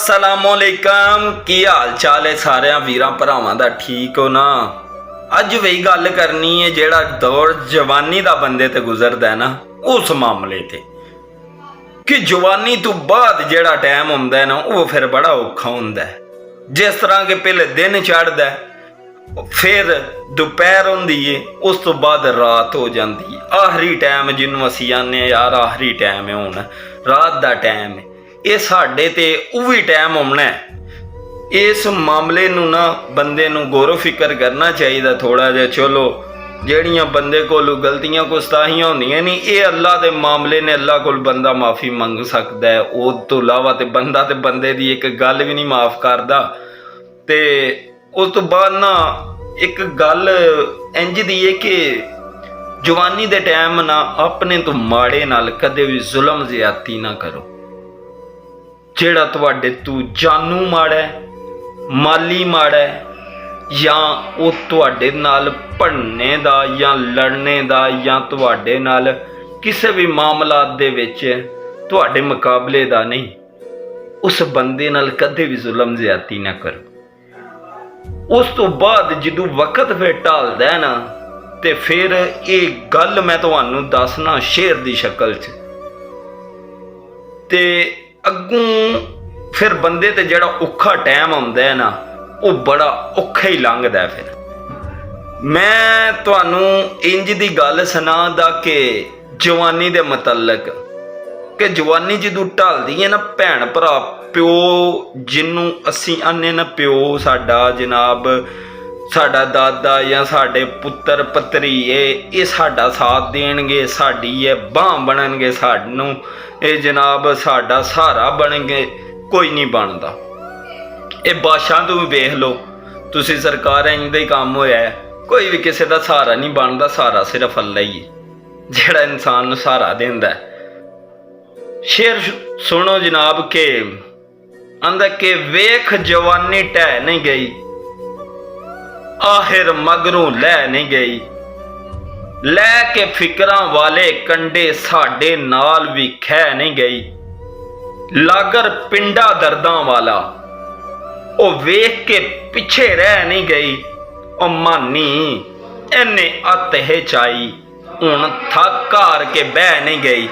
असलामुअलैकुम की हाल चाल है सारे वीरां भरावां दा ठीक हो ना। अज वही गल करनी है जेड़ा दौर जवानी दा बंदे ते गुजरदा है ना उस मामले ते कि जवानी तो बाद जेड़ा टाइम हुंदा है ना वो फिर बड़ा औखा हुंदा है। जिस तरह के पहले दिन चढ़दा है फिर दोपहर हुंदी है उस तो बाद रात हो जाती है। आखिरी टाइम जिन्हों असीं आने यार आखिरी टाइम है हुण रात दा टाइम है। ये साढ़े ते उही टाइम आना है। इस मामले नूं ना बंदे नूं गौर फिक्र करना चाहिए थोड़ा जिहा। चलो जड़ियाँ बंदे कोल गलतियां गुस्ताहियां होंदियां नहीं ये अल्लाह के मामले ने, अल्लाह कोल बंदा माफ़ी मंग सकता है। उस तो इलावा तो बंदा ते बंदे की एक गल भी नहीं माफ़ करता। ते उस तो बाद ना एक गल इंज दी है कि जवानी दे टाइम ना अपने तो माड़े नाल कदे भी जुल्म ज्यादती ना करो। जेड़ा तुहाडे तू जानू माड़ा है, माली माड़ा है, या वो तुहाडे नाल भड़ने दा या लड़ने दा या तुहाडे नाल किसी भी मामलात दे विच तुहाडे मुकाबले दा नहीं, उस बंदे नाल कदे भी जुल्म ज्यादती ना करो। उस तो बाद जदों वक्त फिर ढलदा है ना ते फिर ये गल मैं तुहानू दसना शेर दी शक्ल च ते अगों फिर बंदे ते जड़ा औखा टाइम आउंदा है ना वो बड़ा औखा ही लंघदा है। फिर मैं तुहानू इंज दी गल सुनादा कि जवानी दे मतलक कि जवानी जदों ढलदी है ना भैन भरा प्यो जिन्नू असीं आने ना प्यो साडा जनाब साडा दादा या साडे पुत्तर पत्तरी ये साडा साथ देणगे, साडी ये बांह बनणगे, सानू ये जनाब साडा सहारा बनणगे। कोई नहीं बनता। ये बादशाह तो भी वेख लो तुसी, सरकार इंज दा ही काम होया है। कोई भी किसी का सहारा नहीं बनता, सहारा सिर्फ अल्लाह ही है जेड़ा इंसान नू सहारा देंदा है। शेर सुनो जनाब के आंदा कि वेख जवानी ढह नहीं गई, आखिर मगरों लै नहीं गई, लैके फिकरां वाले कंडे साडे नाल भी खै नहीं गई, लागर पिंडा दर्दां वाला ओ वेख के पिछे रह नहीं गई, ओ मानी इन्ने अत है चाई हुण थक हार के बह नहीं गई।